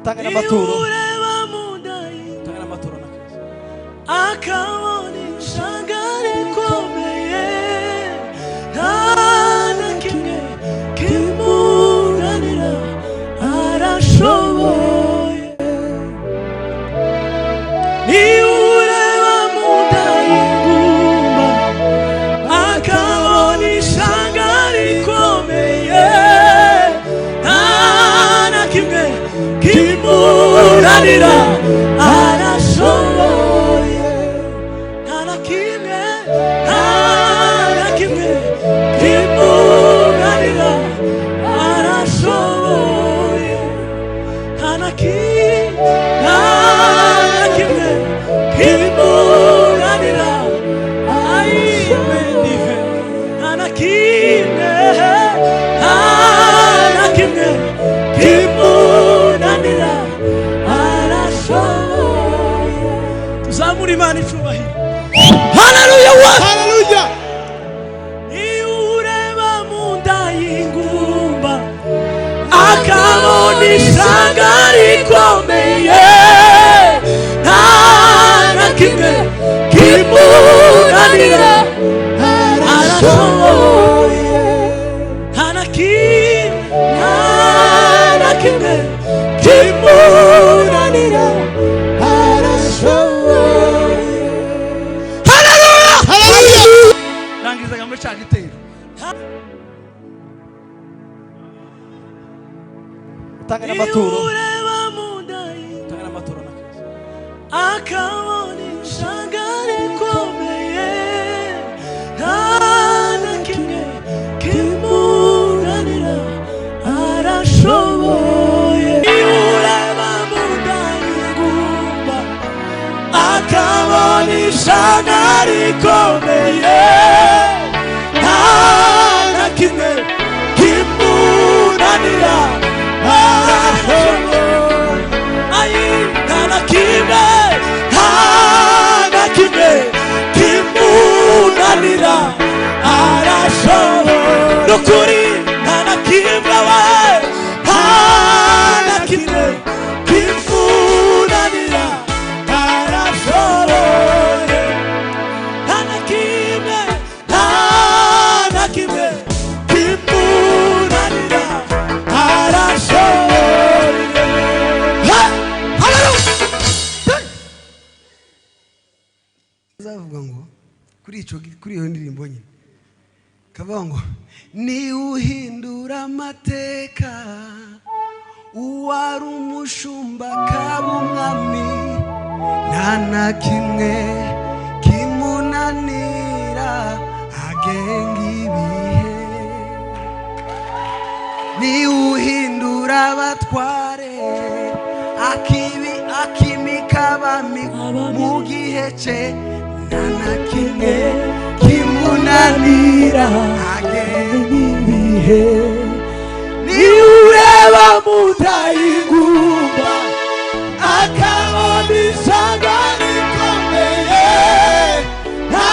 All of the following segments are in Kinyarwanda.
Tanga n'amaturo. Tanga n'amaturo na Kristo. Akabona ishangare rikomeye nta kimwe kimunanira arashoboye. Niwe ureba mu nda y'ingumba akabona ishangare rikomeye nta kimwe kimunanira arashoboye. Nta kimwe kimunanira arashoboye. Nta kimwe kimunanira ayimenive. Nta kimwe kimunanira arashoboye. Tuzamure Imana icubahiro. Haleluya wa haleluya. Niwe ureba mu nda y'ingumba akabona ishangare rikomeye nta kimwe kimunanira arashoboye. Nta kimwe kimunanira arashoboye. Haleluya haleluya. Nangizaga muri cya gitero. Tanga n'amaturo. Tanga n'amaturo na Kristo. Akabona ishangare rikomeye nta kimwe kimunanira arashoboye. Niwe ureba mu nda y'ingumba akabona ishangare rikomeye nta kimwe kimunanira arashoboye. Nta kimwe kimunanira arashoboye. Nukuri nta kimwe we nta kimwe kimunanira arashoboye. Nta kimwe kimunanira arashoboye. Zavuga ngo kuri iyo ndirimbo nyine kavuga ngo ni uhindura amateka uwari umushumba kaba umwami nta na kimwe kimunanira agenga ibihe. Ni uhindura abatware akimika abami mu gihe cye nta na kimwe kimunanira agenga ibihe. Niwe ureba mu nda y'ingumba akabona ishangare rikomeye nta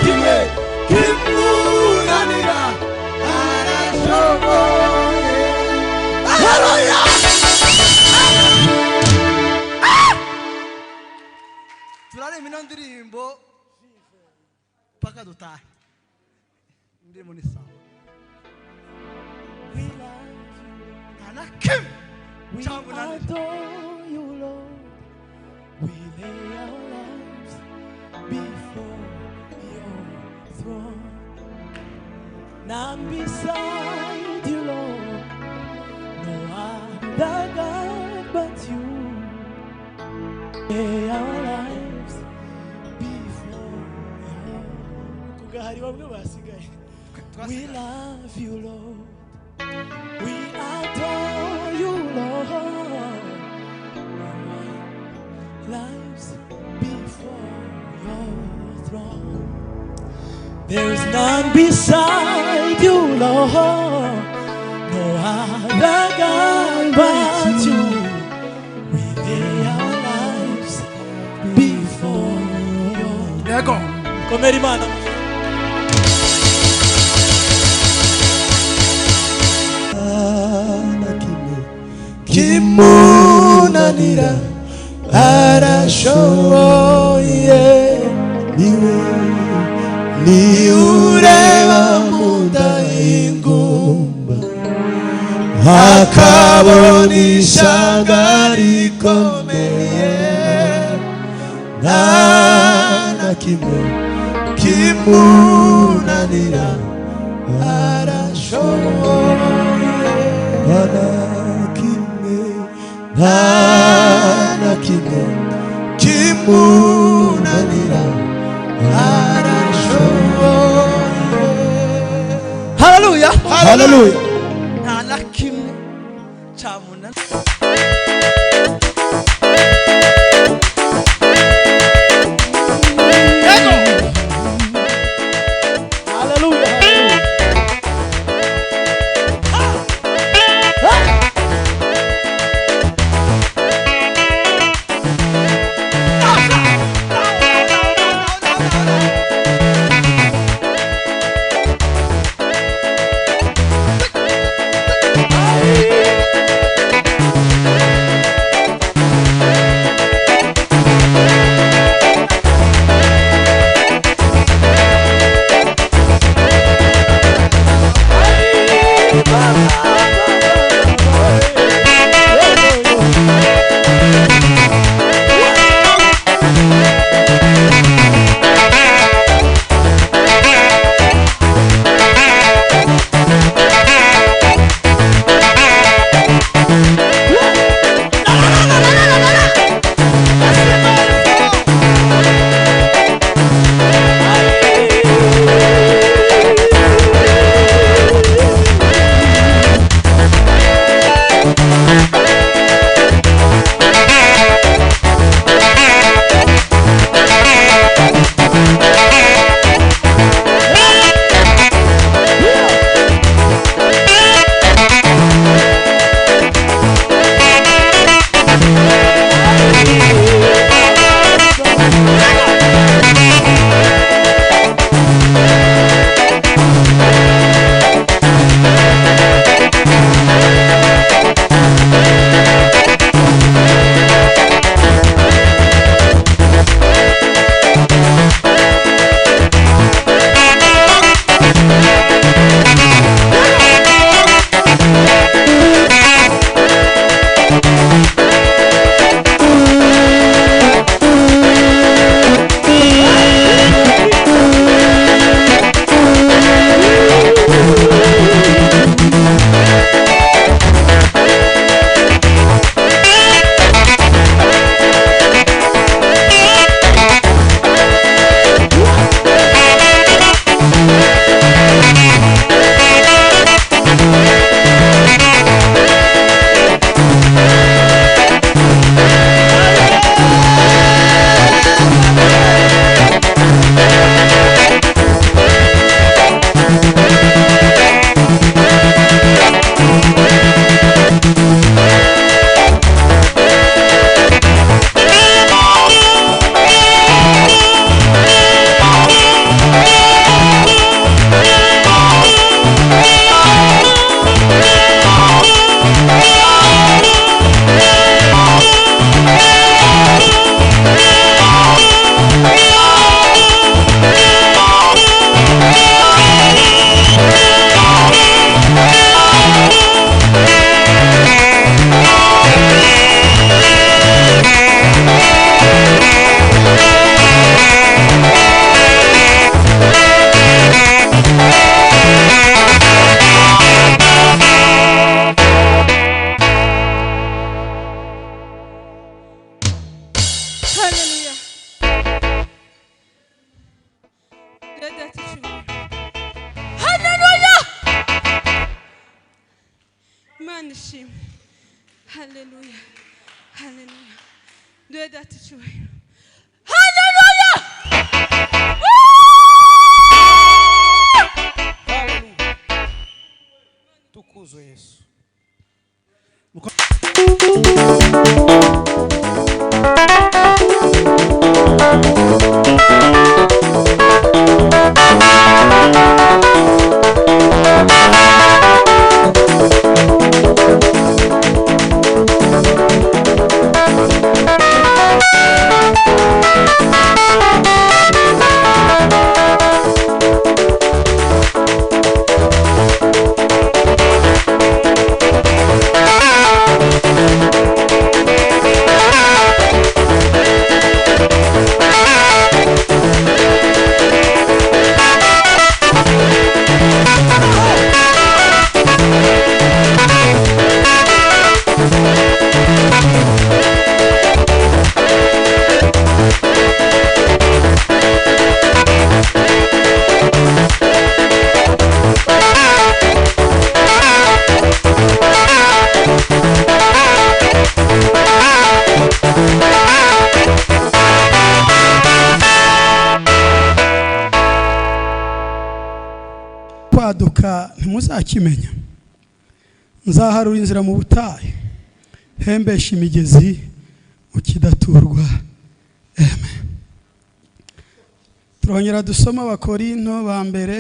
kimwe kimunanira arashoboye. Haleluya. Turarema ino ndirimbo paka dutahe. Ndirimbo ni sawa. We adore you, Lord. We lay our lives before your throne. None beside you, Lord. No other God but you. Lay our lives before your throne. We love you, Lord. We adore you, Lord. Lives before your throne. There is none beside you, Lord. No other God but you. We lay our lives before your throne. Come here, man. Kimu kimunanira arashoboye. Niwe ni ureba munda y'ingumba akabona ishyanga rikomeye, nta na kimwe kimunanira arashoboye. Nta na kimwe kimunanira arashoboye. Hallelujah. Hallelujah. Nta na kimwe cyamunanira. Hallelujah. Hallelujah. Do that to you. Hallelujah. Hallelujah. Tukuzwe Yesu. kwaduka ntimuzakimenya. Nzaharura inzira mu butayu, hembesha imigezi mu kidaturwa. Amen. Turongera dusoma Abakorinto ba mbere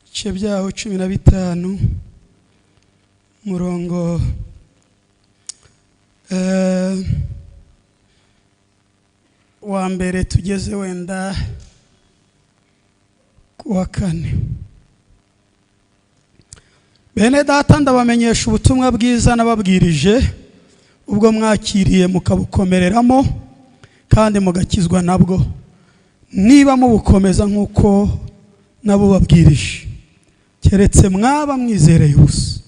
ibice byaho 15 murongo wa mbere tugeze wenda kuwa 4. Bene data, ndabamenyesha ubutumwa bwiza nababwirije, ubwo mwakiriye mukabukomereramo kandi mugakizwa nabwo, niba mubukomeza nk'uko nabubabwirije, keretse mwaba mwizereye ubusa.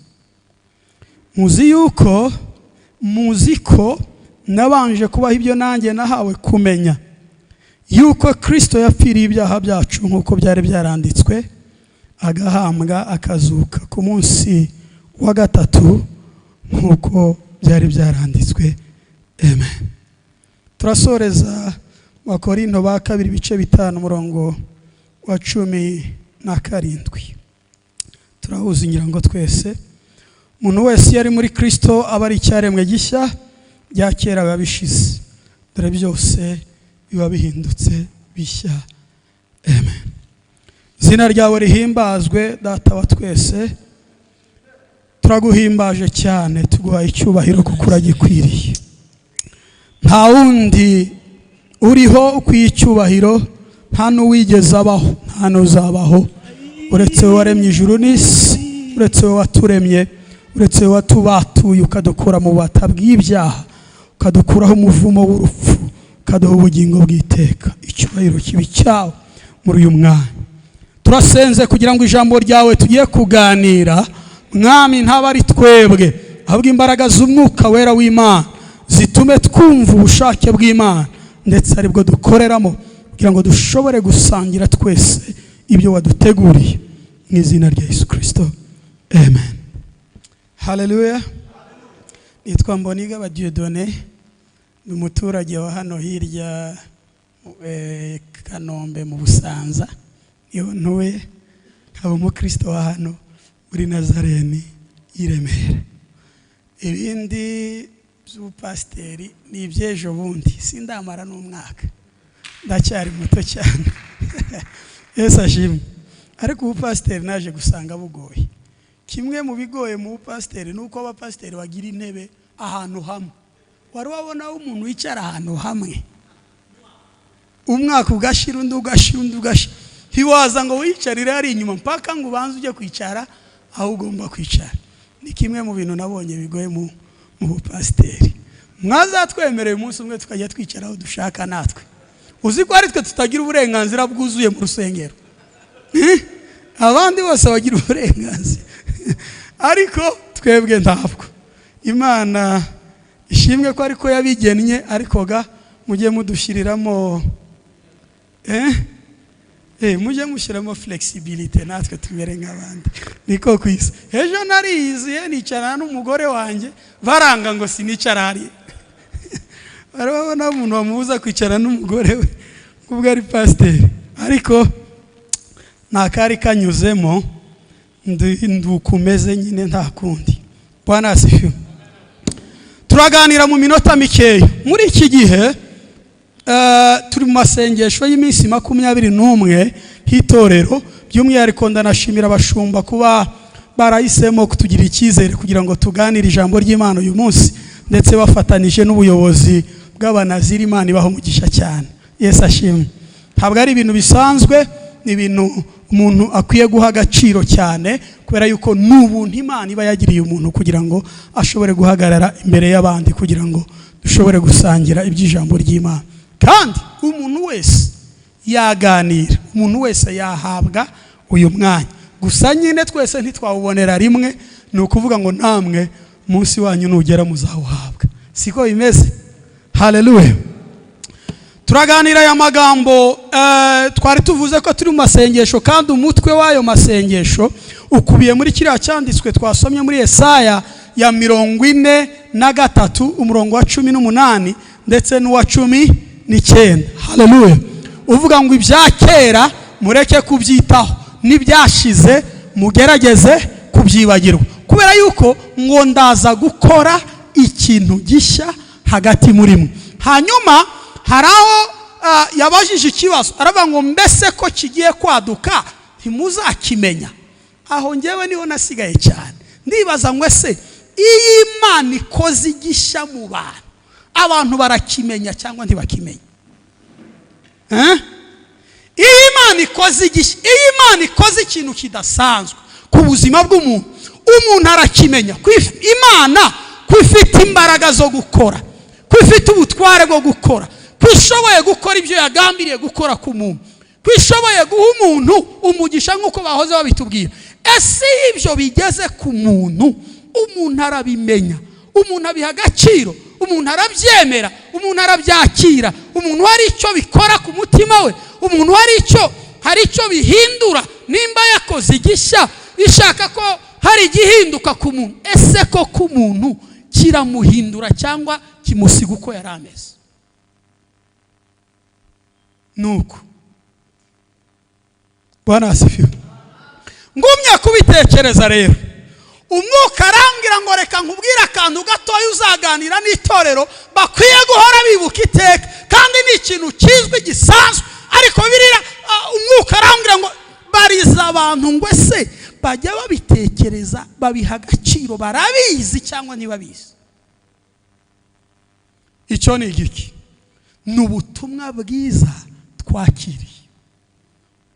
Muzi ko nabanje kubaho ibyo nanjye nahawe kumenya, yuko Kristo yapfiriye ibyaha byacu nk'uko byari byaranditswe, agahambwa akazuka ku munsi wa gatatu nk'uko byari byaranditswe. Amen. Turasoreza Abakorinto ba kabiri ibice 5 murongo wa 17. Turahuza ngira ngo twese, umuntu wese yari muri Kristo aba ari icyaremwe gishya, bya kera babishize, dore byose biba bihindutse bishya. Amen. Izina ryawe rihimbazwe, Data wa twese. Turaguhimbaje cyane, tuguhaye icyubahiro kuko uragikwiriye. Nta wundi uriho ukwiye icyubahiro, nta n'uwigeze abaho, nta n'uzabaho, uretse wowe waremye ijuru n'isi, uretse wowe waturemye, uretse wowe watubatuye ukadukura mu bubata bw'ibyaha, ukadukuraho umuvumo w'urupfu, ukaduha ubugingo bw'iteka. Icyubahiro kibi cyawe muri uyu mwanya. Turasenze kugira ngo ijambo ryawe tugiye kuganira, Mwami, ntaba ari twebwe, ahubwo imbaraga z'umwuka wera w'Imana zitume twumva ubushake bw'Imana, ndetse aribwo dukoreramo, kugira ngo dushobore gusangira twese ibyo waduteguriye, mu izina rya Yesu Kristo. Amen. Haleluya. Nitwa Mboniga Dieudonné, ni umuturage wa hano hirya Kanombe mu Busanza. Iyo ntuye nkaba umukristo wa hano muri Nazareni i Remera. Ibindi by'ubupasiteri ni iby'ejo bundi, sindamara n'umwaka, ndacyari muto cyane. Yesu ashimwe. Ariko ubupasiteri naje gusanga bugoye. Kimwe mu bigoye mu bupasiteri nuko abapasiteri bagira intebe ahantu hamwe. Wari wabona umuntu wicara ahantu hamwe, umwaka ugashira undi ugashira, hiwaza ngo wicarire ari inyuma mpaka ngo ubanze ujye kwicara aho ugomba kwicara. Ni kimwe mu bintu nabonye bigoye mu bupasiteri. Mwazatwemereye umunsi umwe tukajya twicara aho dushaka natwe. Uzi ko ari twe tutagira uburenganzira bwuzuye mu rusengero, abandi bose bagira uburenganzira, ariko twebwe ntabwo. Imana ishimwe ko ariko yabigennye, ariko ga mujye mudushyiriramo mujye mushyiramo flexibility, natwe tumere nk'abandi. Niko kwisi. Ejo nariyiziye nicarana n'umugore wanjye, baranga ngo sinicara hari. Barabona umuntu wamubuza kwicara n'umugore we kubwo ari pasiteri, ariko nakari kanyuzemo, ndukumeze nyine nta kundi. Bwana asifiwe. Turaganira mu minota mikeya. Muri iki gihe turi mu masengesho y'iminsi 21 h'itorero, by'umwihariko ndanashimira abashumba kuba barahisemo kutugira icyizere kugira ngo tuganire ijambo ry'Imana uyu munsi, ndetse bafatanije n'ubuyobozi bw'Abanaziri. Imana ibaho umugisha cyane. Yesu ashimwe. Ntabwo ari ibintu bisanzwe, ni ibintu umuntu akwiye guha agaciro cyane, kubera yuko n'ubuntu Imana iba yagiriye umuntu kugira ngo ashobore guhagarara imbere y'abandi, kugira ngo dushobore gusangira iby'ijambo ry'Imana. Kandi umuntu wese yaganira, umuntu wese yahabwa uyu mwanya. Gusa nyine twese ntitwawubonera rimwe, ni ukuvuga ngo namwe munsi wanyu nugera muzawuhabwa. Siko bimeze? Haleluya. Turaganira aya magambo, twari tuvuze ko turi mu masengesho, kandi umutwe w'ayo masengesho ukubiye muri kiriya cyanditswe twasomye muri Yesaya ya 43 umurongo wa 18 ndetse n'uwa 19. Haleluya. Uvuga ngo ibya kera mureke kubyitaho, n'ibyashize mugerageze kubyibagirwa, kubera yuko ngo ndaza gukora ikintu gishya hagati muri mwe. Hanyuma hari aho yabajije ikibazo aravuga ngo mbese ko kigiye kwaduka ntimuzakimenya. Aho ngewe niho nasigaye cyane ndibaza ngo ese iyi Imana ikoze igishya mu bantu, abantu barakimenya cyangwa ntibakimenya? Iyi Imana ikoze igishya, iyi Imana ikoze ikintu kidasanzwe ku buzima bw'umuntu, umuntu arakimenya. Imana kwifite imbaraga zo gukora, kwifite ubutware bwo gukora, kwishoboye gukora ibyo yagambiriye gukora ku muntu, kwishoboye guha umuntu umugisha nk'uko bahoze babitubwira. Ese ibyo bigeze ku muntu, umuntu arabimenya, umuntu abiha agaciro, umuntu arabyemera, umuntu arabyakira, umuntu hari icyo bikora ku mutima we, umuntu hari icyo bihindura. Nimba yakoze igishya ishaka ko hari igihinduka ku muntu, ese ko ku muntu kiramuhindura cyangwa kimusiga uko yari ameze? Nuko Bwana asifiwe. Ngumya kubitekereza rero, umwuka arambwira ngo reka nkubwire akantu gatoya uzaganira n'itorero bakwiye guhora bibuka iteka, kandi ni ikintu kizwi gisanzwe. Ariko birira umwuka arambwira ngo bariza abantu ngo ese bajya babitekereza, babiha agaciro, barabizi cyangwa ntibabizi? Icyo ni igiki? Ni ubutumwa bwiza twakiriye.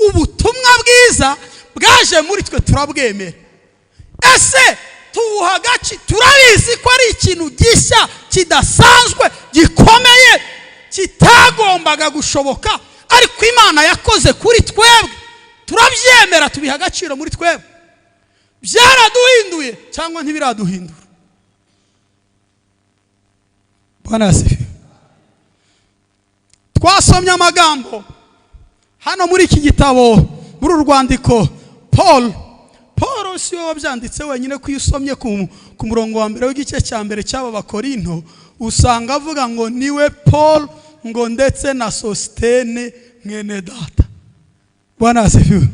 Ubutumwa bwiza bwaje muri twe, turabwemera. Ese tubuha agaciro? Turabizi ko ari ikintu gishya kidasanzwe gikomeye kitagombaga gushoboka, ariko Imana yakoze kuri twebwe, turabyemera, tubiha agaciro muri twebwe. Byaraduhinduye cyangwa ntibiraduhindura? Bwana asifiwe. Twasomye amagambo hano muri iki gitabo, muri urwandiko Paul si we wabyanditse wenyine. Ko iyo usomye ku murongo wa mbere w'igice cya mbere cy'aba Bakorinto, usanga avuga ngo Niwe Paul ngo ndetse na Sositene mwene data. Bwana asifiwe.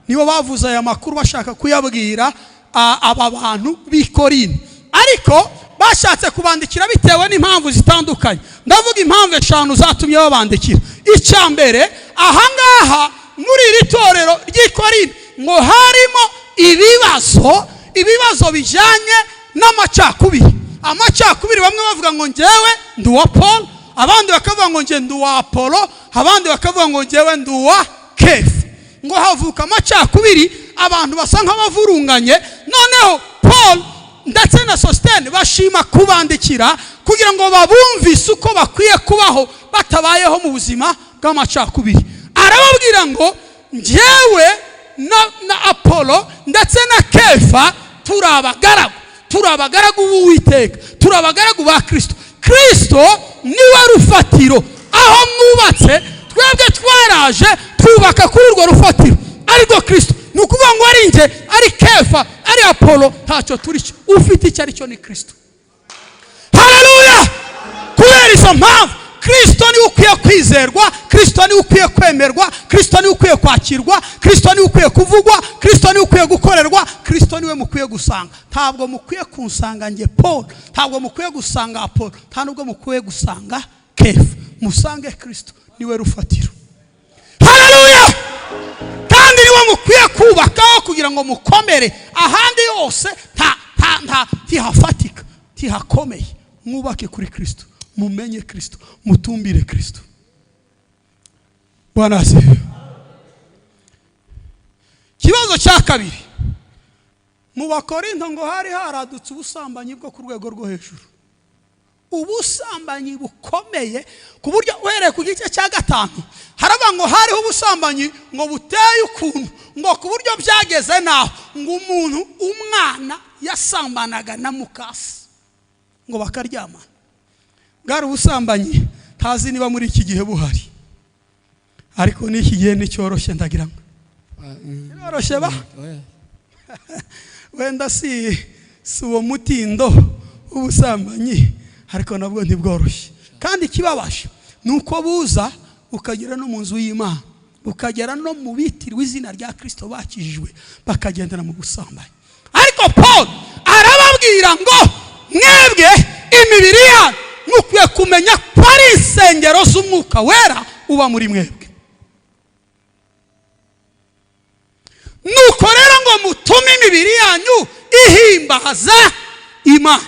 Nibo bavuze aya makuru bashaka kuyabwira aba bantu b'i Korinto, ariko bashatse kubandikira bitewe n'impamvu zitandukanye. Ndavuga impamvu 5 zatumye babandikira. Icya mbere, ahangaha muri iri torero ry'i Korinto ngo harimo ibibazo bijyanye n'amacakubiri. Amacakubiri, bamwe bavuga ngo njyewe ndi uwa Paul, abandi bakavuga ngo njye ndi uwa Apollo, abandi bakavuga ngo njyewe ndi uwa Kefa. Ngo havuka amacakubiri, abantu basa nk'abavurunganye. Noneho Paul ndetse na Sositene bashima kubandikira kugira ngo babumvise uko bakwiye kubaho batabayeho mu buzima bw'amacakubiri. Arababwira ngo njyewe na Apollo ndetse na Kefa turi abagaragu b'Uwiteka, turi abagaragu ba Kristo. Kristo niwe rufatiro. Aho mwubatse, twebwe twaraje twubaka kuri urwo rufatiro, ariko Kristo ni ukuvuga ngo ari nje, ari Kefa, ari Apollo, ntacyo turi cyo. Ufite icyo ari cyo ni Kristo. Haleluya! Kubera izo mpamvu Kristo niwe ukwiye kwizerwa, Kristo niwe ukwiye kwemerwa, Kristo niwe ukwiye kwakirwa, Kristo niwe ukwiye kuvugwa, Kristo niwe ukwiye gukorerwa, Kristo niwe mukwiye gusanga. Ntabwo mukwiye kunsanga nge Paul, ntabwo mukwiye gusanga Apollo, nta nubwo mukwiye gusanga Kefa. Musange Kristo, niwe rufatiro. Haleluya! Kandi niwe mukwiye kubakaho kugira ngo mukomere. Ahandi yose ntihafatika, ntihakomeye. Mwubake kuri Kristo, mumenye Kristo, mutumbire Kristo. Bwana asifiwe. Kibazo cya kabiri, mu Bakorinto ngo hari haradutse ubusambanyi bwo ku rwego rwo hejuru. Ubusambanyi bukomeye ku buryo uhereye ku gice cya 5 haraba ngo hariho ubusambanyi ngo buteye ukuntu, ngo ku buryo byageze naho ngo umwana yasambanaga na mukasi ngo bakaryamana. Bwari ubusambanyi ntazi niba muri iki gihe buhari, ariko n'iki gihe nticyoroshye. Ndagira ngo cyoroshye ba wenda si uwo mutindo w'ubusambanyi, ariko nabwo ntibworoshye. Kandi kibabaje nuko buza ukagera no mu nzu y'Imana bukagera no mu bitirwa izina rya Kristo bakijijwe bakagendera mu busambanyi. Ariko Paul arababwira ngo mwebwe imibiri yanyu mukwiye kumenya ko ari insengero z'umwuka wera uba muri mwebwe. Nuko rero ngo mutume imibiri yanyu ihimbaza Imana.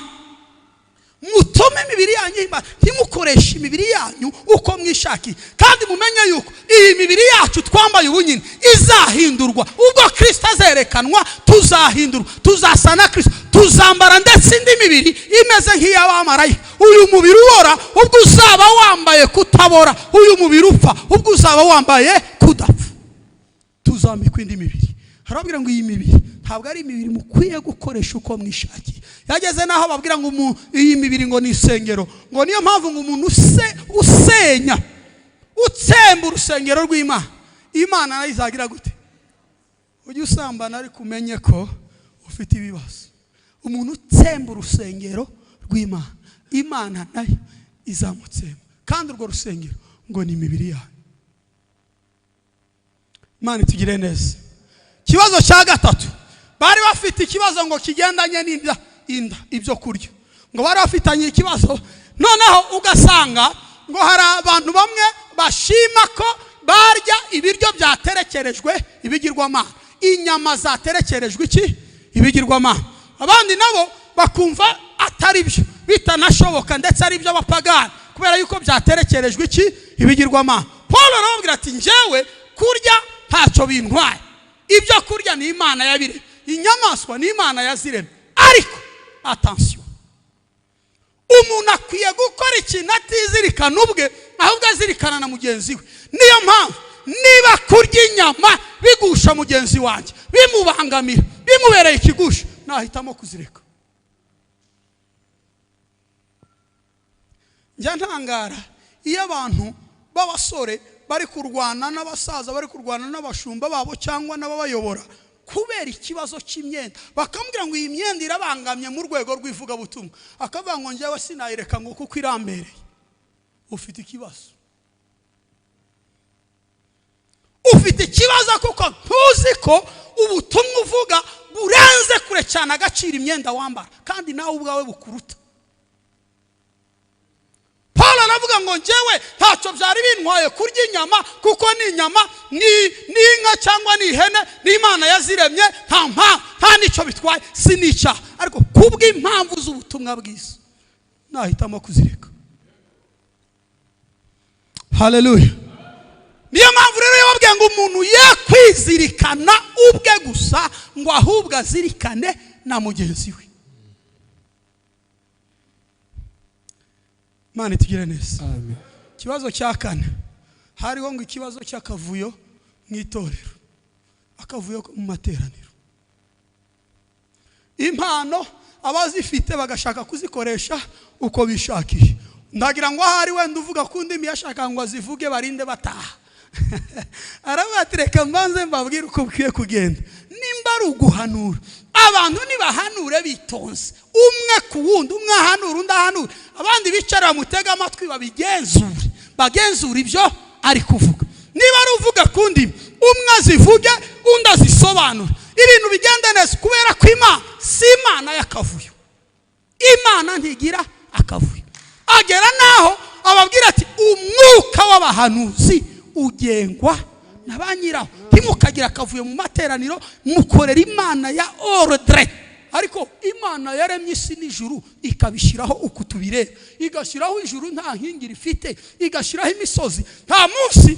Mutume imibiri yanyu ihimbaza, ntimukoreshe imibiri yanyu uko mwishakiye. Kandi mumenye yuko iyi mibiri yacu twambaye ubunyine izahindurwa. Ubwo Kristo azerekanwa tuzahindurwa, tuzasa na Kristo, tuzambara ndetse indi mibiri imeze nk'iy'abamarayika. Uyu mubiri ubora ubwo uzaba wambaye kutabora, uyu mubiri upfa ubwo uzaba wambaye kudapfa. Tuzambikwa indi mibiri. Harabwira ngo iyi mibiri ntabwo ari imibiri mukwiye gukoresha uko mwishakiye. Yageze naho babwira ngo iyi mibiri ngo ni isengero, ngo niyo mpamvu ngo umuntu usenya utsemba urusengero rw'Imana, Imana nayo izagira gute? Ujye usambana ariko umenye ko ufite ibibazo. Umuntu utsemba urusengero rw'Imana, Imana nayo izamutsemba. Kandi urwo rusengero ngo ni imibiri yayo. Imana itugire neza. Kibazo cya gatatu, bari bafite ikibazo ngo kigendanye n'inda ibyo kurya. Ngo bari bafitanye ikibazo, noneho ugasanga ngo hari abantu bamwe bashima ko barya ibiryo byaterekerejwe ibigirwamana, inyama zaterekerejwe iki ibigirwamana. Abandi nabo bakumva atari byo, bitanashoboka ndetse ari byo abapagani, kubera yuko byaterekerejwe iki ibigirwamana. Paul arababwira ati njyewe kurya ntacyo bintwaye, ibyo kurya ni Imana yabiremye, inyamaswa ni Imana yaziremye. Ariko attention, umuntu akwiye gukora ikintu atizirikana ubwe, ahubwo azirikana na mugenzi we. Niyo mpamvu niba kurya inyama bigusha mugenzi wanjye, bimubangamira, bimubereye ikigusha, nahitamo kuzireka. Njya ntangara iyo abantu b'abasore bari kurwana n'abasaza, bari kurwana n'abashumba babo cyangwa n'ababayobora kubera ikibazo cy'imyenda. Bakambwira ngo iyi myenda irabangamye mu rwego rw'ivugabutumwa, akavuga ngo njyewe sinayireka ngo kuko irambereye. Ufite ikibazo, ufite ikibazo kuko ntuzi ko ubutumwa uvuga burenze kure cyane agaciro imyenda wambara, kandi nawe ubwawe bukuruta. Paul aravuga ngo njyewe ntacyo byari bintwaye kurya inyama, kuko ni inyama ni inka cyangwa ni ihene, ni Imana yaziremye, nta nicyo bitwaye, sinica. Ariko kubw'impamvu z'ubutumwa bwiza nahitamo kuzireka. Haleluya. Niyo mpamvu rero yababwiye ngo umuntu ye kwizirikana ubwe gusa, ngo ahubwo azirikane na mugenzi we. Imana itugire neza. Amen. Kibazo cya kane, hariho ngo ikibazo cy'akavuyo mu itorero, akavuyo mu materaniro. Impano abazifite bagashaka kuzikoresha uko bishakiye. Ndagira ngo ahari wenda uvuga ku ndimi yashaka ngo azivuge barinde bataha. Arabatereka mbanze mbabwira uko bwiye kugenda. Nimba ari uguhanura, abantu nibahanure bitonze, umwe ku wundi, umwe ahanura undi ahanura, abandi bicara mutega amatwi babigenzure, bagenzura ibyo ari kuvuga. Niba ari uvuga ku ndimi, umwe azivuge undi azisobanura, ibintu bigende neza, kubera ko Imana si Imana y'akavuyo. Imana ntigira akavuyo. Agera naho ababwira ati umwuka w'abahanuzi ugengwa na banyiraho. Ntimukagira akavuyo mu materaniro, mukorera Imana ya ordre. Ariko Imana yaremye isi n'ijuru ikabishiraho uko tubireba, igashiraho ijuru nta nkingi rifite, igashiraho imisozi. Nta munsi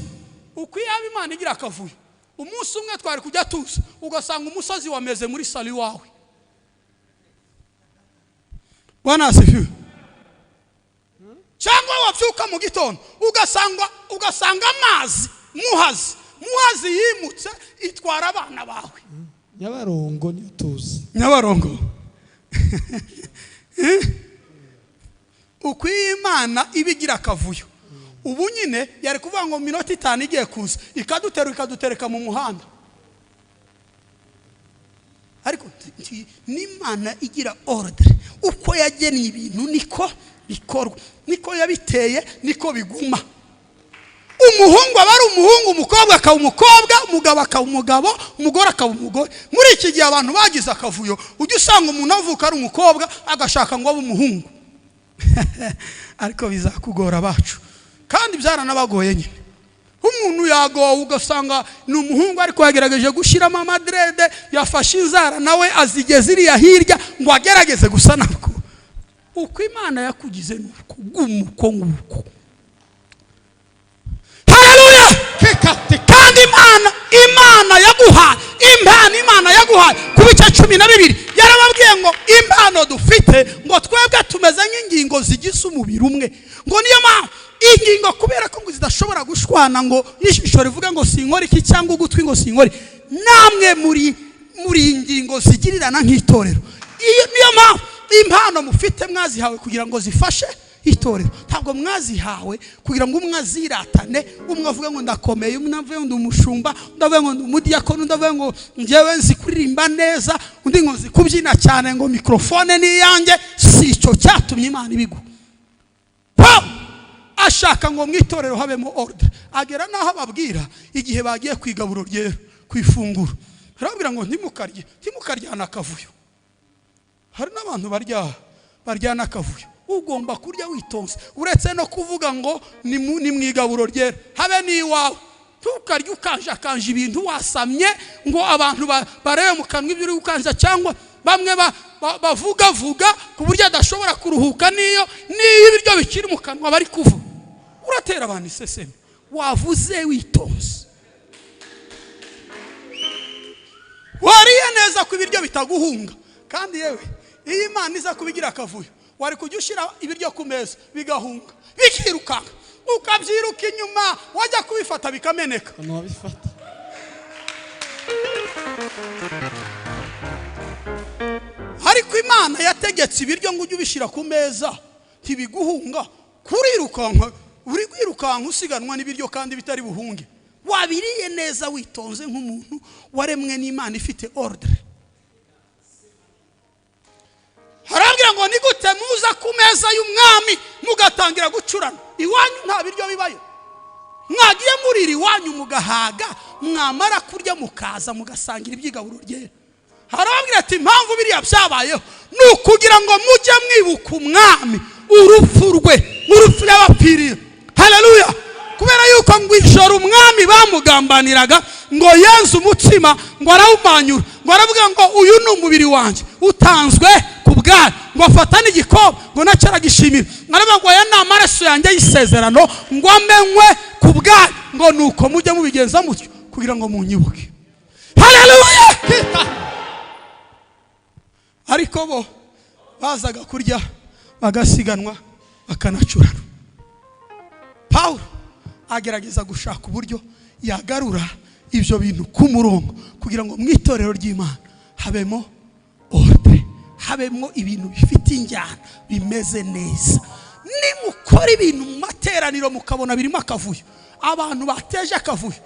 uko yaba Imana igira akavuyo. Umunsi umwe twari kujya tuza ugasanga umusozi wameze muri sali wawe. Bwana asifiwe. Cyangwa wabyuka mu gitondo ugasanga amazi muhazi yimutse itwara abana bawe. Nyabarongo nituzi. Nyabarongo. Uko Imana ibigira akavuyo. Ubu nyine yari kuvuga ngo minota 5 igiye kuza ikadutereka mu muhanda. Ariko ni Imana igira ordre. Uko yagennye ibintu niko bikorwa, niko yabiteye, niko biguma. umuhungu aba ari umuhungu, umukobwa akaba umukobwa, umugabo akaba umugabo, umugore akaba umugore. Muri iki gihe abantu bagize akavuyo, ujya usanga umuntu avuka ari umukobwa agashaka ngo abe umuhungu. Ariko bizakugora abacu, kandi byaranabagoye nyine. Umuntu yagowe ugasanga ni umuhungu ariko yagerageje gushyiramo amadrede, yafashe inzara nawe azigeze iriya hirya ngo agerageze gusa nabwo. Uko Imana yakugize nuko gumuko nguko. Haleluya! Kandi Imana yaguha impano, Imana yaguha ku bice 12 yarababwiye ngo impano dufite ngo twebwe tumeze nk'ingingo zigize umubiri umwe. Ngo niyo mpamvu ingingo kubera ko zidashobora gushwana ngo ijisho rivuga ngo sinkora iki cyangwa ugutwi ngo sinkore, namwe muri ingingo zigirirana nk'itorero. Niyo mpamvu impano mufite mwazihawe kugira ngo zifashe itorero, ntabwo mwazihawe kugira ngo umwe aziratane, umwe avuga ngo ndakomeye, umwe avuga ngo ndumushumba, ndavuga ngo ndumudiyakono, ndavuga ngo njyewe nzi kuririmba neza, undi ngo nzi kubyina cyane ngo mikrofone ni yanjye. Si icyo cyatumye Imana ibigu. Ashaka ngo mwitorero habemo order. Agera naho ababwira igihe bagiye kwigaburo ryero kwifungura, arababwira ngo ntimukaryana akavuyo. Hari n'abantu baryana akavuyo. Ugomba kurya witonze, uretse no kuvuga ngo ni mwigaburo ryera habe ni iwawe. Tukarya ukanje ibintu wasamye ngo abantu barebe mu kanwa ibyo uri ukanje, cyangwa bamwe bavuga ku buryo adashobora kuruhuka niyo ibiryo bikiri mu kanwa bari kuvuga. Uratera abantu iseseme, wavuze witonze. Wariye neza ku ibiryo bitaguhunga. Kandi yewe iyi Imana iza kubigira akavuyo, wari kujya ushyira ibiryo ku meza bigahunga bikirukanka, ukabyiruka inyuma, wajya kubifata bikameneka. Ariko Imana yategetse ibiryo ngo ujye ubishyira ku meza ntibiguhunga. Kurirukanka, uri kwirukanka usiganwa n'ibiryo kandi bitari buhunge. Wabiriye neza witonze nk'umuntu waremwe n'Imana ifite order. Harabwira ngo ni gute muza ku meza y'umwami mugatangira gucurana, iwanyu nta biryo bibayo. Mwagiye murira iwanyu mugahaga, mwamara kurya mukaza mugasangira ibyigaburo ryera. Harabwira ati impamvu biriya byabayeho ni ukugira ngo mujye mwibuka umwami, urupfu yabapfiriye. Haleluya! Kubera yuko ngo ijoro umwami bamugambaniraga ngo yenze umutsima ngo arawumanyura, ngo aravuga ngo uyu ni umubiri wanjye utanzwe ku bwawe, ngo afata n'igikombe ngo nacyo aragishimira, aravuga ngo aya ni amaraso yanjye y'isezerano ngo amenywe ku bwawe, ngo nuko mujye mubigenza mutyo kugira ngo munyibuke. Haleluya! Ariko bo bazaga kurya bagasiganwa bakanacurana. Paulo agerageza gushaka uburyo yagarura ibyo bintu ku murongo kugira ngo mu itorero ry'Imana habemo order, habemo ibintu bifite injyana bimeze neza. Nimukora ibintu mu materaniro mukabona birimo akavuyo, abantu bateje akavuyo,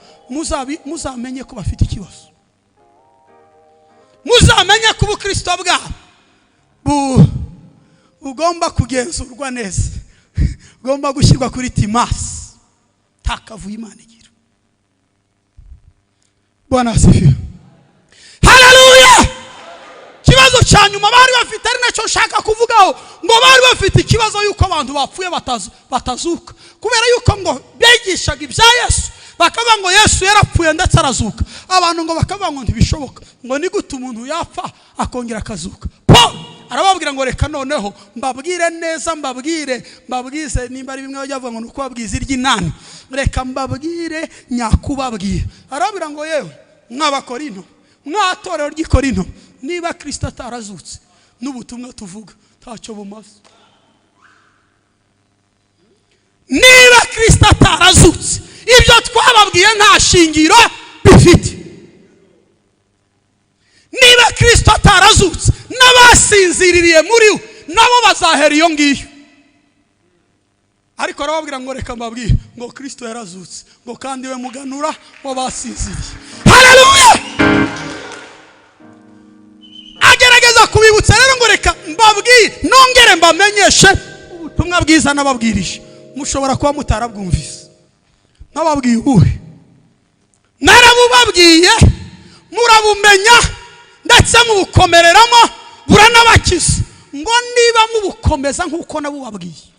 muzamenye ko bafite ikibazo. Muzamenye ko ubukristo bwabo bugomba kugenzurwa neza, bugomba gushyirwa kuri timasi. Takavuye Imana igira. Bwana asifiwe. Haleluya! Kibazo cya nyuma bari bafite ari nacyo nshaka kuvugaho, ngo bari bafite ikibazo yuko abantu bapfuye batazuka, kubera yuko ngo bigishaga ibya Yesu, bakavuga ngo Yesu yarapfuye ndetse arazuka. Abantu ngo bakavuga ngo ntibishoboka, ngo ni gute umuntu yapfa akongera akazuka. Arababwira ngo reka noneho mbabwire neza, mbabwize nimba ari bimwe bajyavuga ngo nuko babwiza iry'inani, reka mbabwire nyakubabwira. Arababwira ngo yewe mw'Abakorinto, mw'atorero ry'Ikorinto, niba Kristo atarazutse n'ubutumwa tuvuga ntacyo bumaze. Niba Kristo atarazutse ibyo twababwiye nta shingiro bifite. Niba Kristo atarazutse n'abasinziririye muri we nabo bazahera iyo ngiyo. Ariko arababwira ngo reka mbabwire ngo Kristo yarazutse, ngo kandi we muganura bo basinziriye. Haleluya! Agerageza kubibutsa rero ngo reka mbabwire nongere mbamenyeshe ubutumwa bwiza nababwirije, mushobora kuba mutarabwumvise. nababwiye ubuhe? Narabubabwiye murabumenya ndetse mubukomereramo buranabakiza, ngo niba mubukomeza nk'uko nabubabwiye.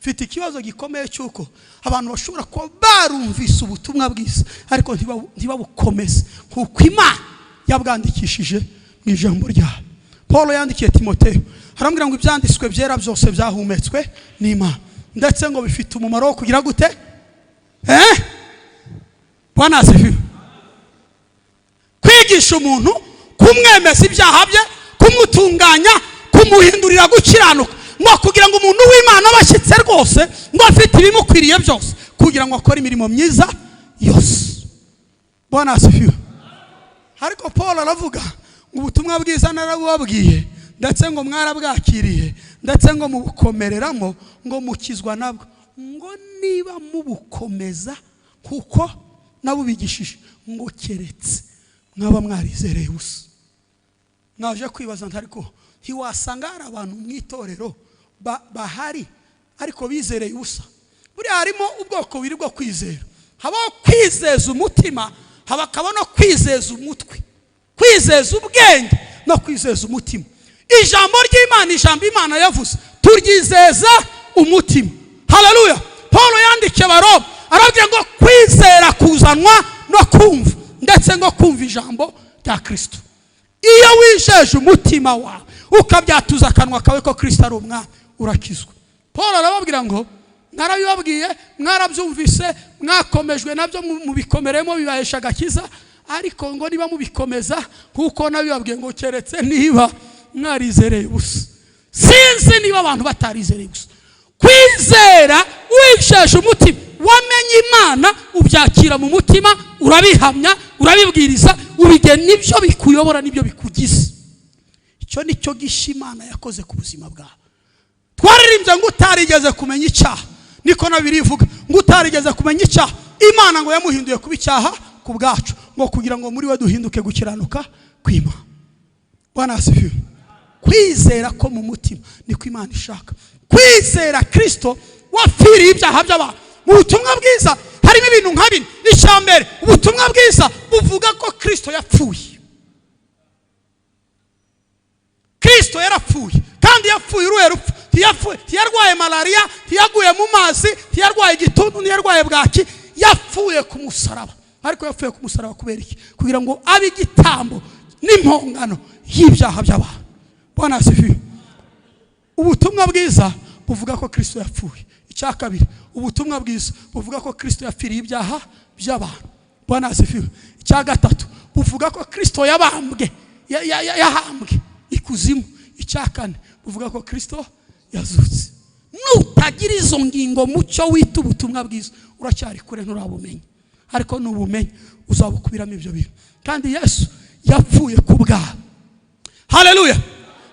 Mfite ikibazo gikomeye cy'uko abantu bashobora kuba barumvise ubutumwa bwiza ariko ntibabukomeze nk'uko Imana yabwandikishije mu ijambo ryayo. Paul yandikiye Timoteyo arambwira ngo ibyanditswe byera byose byahumetswe n'Imana, ndetse ngo bifite umumaro wo kugira gute? Bwana asifiwe. Kwigisha umuntu, kumwemeza ibyaha bye, kumutunganya, kumuhindurira gukiranuka, ngo kugira ngo umuntu w'Imana abashyitse rwose, ngo afite ibimukwiriye byose, kugira ngo akore imirimo myiza yose. Bwana asifiwe. Ariko Paul aravuga ngo ubutumwa bwiza narabubabwiye, ndetse ngo mwarabwakiriye, ndetse ngo mubukomereramo, ngo mukizwa nabwo, ngo niba mubukomeza kuko nabubigishije, ngo keretse mwaba mwarizereye ubusa. Naje kwibaza ntariko ntiwasanga hari abantu mu itorero bahari ariko bizereye ubusa. Buri harimo ubwoko biri bwo kwizera. Habaho kwizeza umutima, habakaba no kwizeza umutwe, kwizeza ubwenge no kwizeza umutima. Ijambo ry'Imana, ijambo Imana yavuze turyizeza umutima. Haleluya. Paul yandikiye Abaroma arabwira ngo kwizera kuzanwa no kumva, ndetse ngo kumva ijambo rya Kristo. Iyo wijeje umutima wawe ukabyatuza akanwa kawe ko Kristo ari umwami, urakizwa. Paul arababwira ngo narabibabwiye, mwarabyumvise, mwakomejwe nabyo, mubikomeremo bibahesha agakiza, ariko ngo niba mubikomeza kuko nabibabwiye, ngo keretse niba mwarizereye ubusa. Sinzi niba abantu batarizereye ubusa. Kwizera wijeje umutima, wamenye Imana, ubyakira mu mutima, urabihamya, urabibwiriza, ubigena nibyo bikuyobora, nibyo bikugize. Icyo nicyo gisha Imana yakoze ku buzima bwawe. Twaririmbye ngo utarigeze kumenya icyaha, niko nabiri ivuga, ngo utarigeze kumenya icyaha, Imana ngo yamuhinduye kuba icyaha ku bwacu, ngo kugira ngo muri we duhinduke gukiranuka kw'Imana. Bwana asifiwe. Kwizera ko mu mutima niko Imana ishaka. Kwizera Kristo wapfiriye ibyaha by'abantu. Mu butumwa bwiza harimo ibintu nka bine. Icyambere, ubutumwa bwiza buvuga ko Kristo yapfuye. Kristo yarapfuye, kandi yapfuye uruhe rupfu. Ntiyarwaye malaria, ntiyaguye mu mazi, ntiyarwaye igituntu, ntiyarwaye bwaki, yapfuye ku musaraba. Ariko yapfuye ku musaraba kubera iki? Kugira ngo abe igitambo n'impongano y'ibyaha by'abantu. Bwana asifiwe. Ubutumwa bwiza buvuga ko Kristo yapfuye. Icya kabiri, ubutumwa bwiza buvuga ko Kristo yapfiriye ibyaha by'abantu. Bwana asifiwe. Icya gatatu, buvuga ko Kristo yabambwe, yahambwe ikuzimu. Icya kane, buvuga ko Kristo yazutse. Nutagira izo ngingo mucyo wita ubutumwa bwiza, uracyari kure, nturabumenya. Ariko nubumenye uzabukubiramo ibyo bintu. Kandi Yesu yapfuye ku bwawe. Haleluya.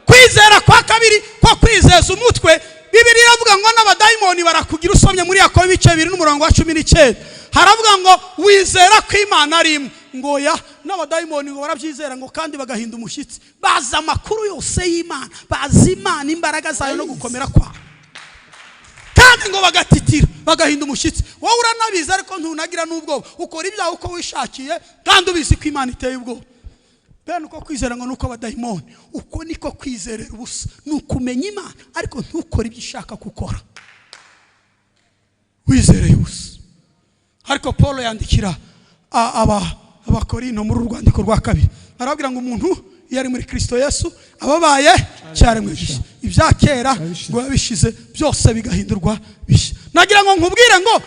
Kwizera kwa kabiri ko kwizeza umutwe, Bibiliya iravuga ngo n'abadayimoni barakugira. Usomye muri Yakobo 2:19 haravuga ngo wizera ko Imana ari imwe. Ngo ya n'abadayimoni ngo barabyizera, ngo kandi bagahinda umushyitsi, baza amakuru yose y'Imana, bazi Imana, imbaraga zayo no gukomera kwayo, kandi ngo bagatitira, bagahinda umushyitsi. Wowe uranabizi ariko ntunagira n'ubwoba, ukora ibyaha uko wishakiye, kandi ubizi ko Imana iteye ubwoba. Bene uko kwizera ngo nuko abadayimoni, uko niko kwizerera ubusa. Nukumenya Imana ariko ntukore ibyo ishaka gukora, wizereye ubusa. Ariko Paul yandikira Abakorinto muri urwandiko rwa kabiri arabwira ngo umuntu iyo ari muri Kristo Yesu ababaye cyaremwe gishya, ibya kera ngo yabishize byose bigahindurwa bishya. Nagira ngo nkubwire ngo